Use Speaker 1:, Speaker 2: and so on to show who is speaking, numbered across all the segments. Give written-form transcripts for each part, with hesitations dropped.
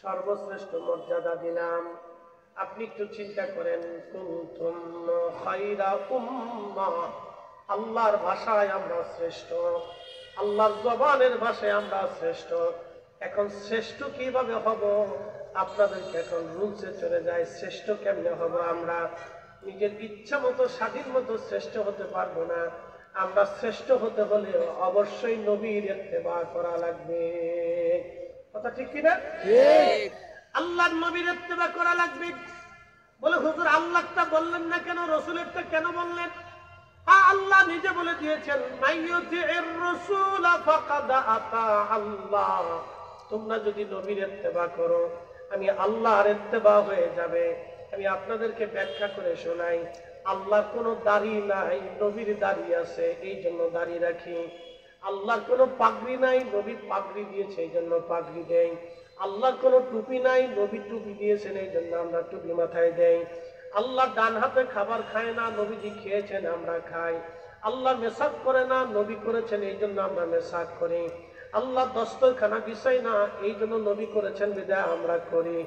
Speaker 1: সর্বশ্রেষ্ঠ মর্যাদা দিলাম। আপনি একটু চিন্তা করেন, কুনতুম খায়রা উম্মাহ, আল্লাহর ভাষায় আমরা শ্রেষ্ঠ, আল্লাহর জবানের ভাষায় আমরা শ্রেষ্ঠ। এখন শ্রেষ্ঠ কিভাবে হব? আপনাদেরকে এখন রুলসে চলে যায়, শ্রেষ্ঠ কেমনে হব? আমরা নিজের ইচ্ছা মতো স্বাধীন মতো শ্রেষ্ঠ হতে পারবো না। আমরা শ্রেষ্ঠ হতে হলে অবশ্যই নবীর ইত্তেবা করা লাগবে। কথা ঠিক কিনা?
Speaker 2: ঠিক।
Speaker 1: আল্লাহর নবীর ইত্তেবা করা লাগবে। বলে হুজুর আল্লাহটা বললেন না কেন, রসুলেরটা কেন বললেন? আল্লাহ নিজে বলে দিয়েছেন, মাইয়ুতির রাসূল ফাকাদ আতা আল্লাহ। তোমরা যদি নবীর ইত্তেবা করো, আমি আল্লাহর ইত্তেবা হয়ে যাবে। আমি আপনাদেরকে ব্যাখ্যা করে শোনাই। আল্লাহর কোনো দাড়ি নাই, নবীর দাড়ি আছে, এই জন্য দাড়ি রাখি। আল্লাহর কোনো পাগড়ি নাই, নবী পাগড়ি দিয়েছে, এই জন্য পাগড়ি দেই। আল্লাহর কোনো টুপি নাই, নবী টুপি দিয়েছেন, এই জন্য আমরা টুপি মাথায় দেই। আল্লাহ ডান হাতে খাবার খায় না, নবীজি খেয়েছেন, আমরা খাই। আল্লাহ মেসাক করে না, নবী করেছেন, এই জন্য আমরা মেসাক করি। আল্লাহ দস্তরখানা বিছাই না, এই জন্য নবী করেছেন, বিধায় আমরা করি।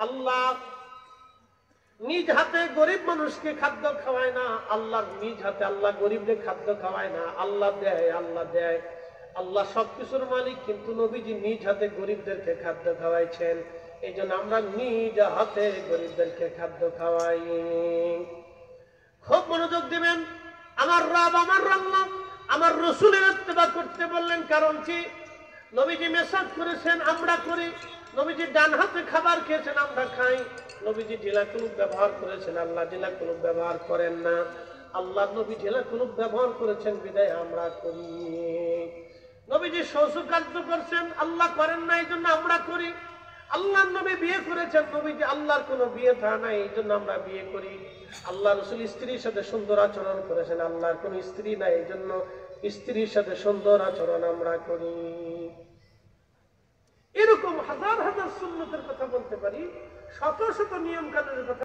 Speaker 1: আল্লাহ নিজ হাতে গরিব মানুষকে খাদ্য খাওয়ায় না, আল্লাহ নিজ হাতে আল্লাহ গরিবদের খাদ্য খাওয়ায় না। আল্লাহ দেয়, আল্লাহ দেয়, আল্লাহ সবকিছুর মালিক, কিন্তু নবীজি নিজ হাতে গরিবদেরকে খাদ্য খাওয়াইছেন, এই জন্য আমরা নিজ হাতে গরিবদেরকে খাদ্য খাওয়াই। খুব মনোযোগ দিবেন। আমার রব, আমার আল্লাহ আমার রসুলের ইত্তেবা করতে বললেন, কারণ কি? নবীজি মেসাক করেছেন, আমরা করি। নবীজি ডান হাতে খাবার খেয়েছেন, আমরা খাই। নবীজি ঢিলা কুলুপ ব্যবহার করেছেন, আল্লাহ ঢিলা কুলুপ ব্যবহার করেন না। আল্লাহ নবী ঢিলা কুলুপ ব্যবহার করেছেন, বিদায় আমরা করি। নবীজি শৌচকার্য করছেন, আল্লাহ করেন না, এই জন্য আমরা করি। আল্লাহ নবী বিয়ে করেছেন, নবীজি আল্লাহর কোনো বিয়ে থা নাই, এই জন্য আমরা বিয়ে করি। আল্লাহ রসুল স্ত্রীর সাথে সুন্দর আচরণ করেছেন, আল্লাহর কোনো স্ত্রী নাই, এই জন্য স্ত্রীর সাথে সুন্দর আচরণ আমরা করি। এরকম হাজার হাজার সুন্নতের কথা বলতে পারি, শত শত নিয়ম কানুনের কথা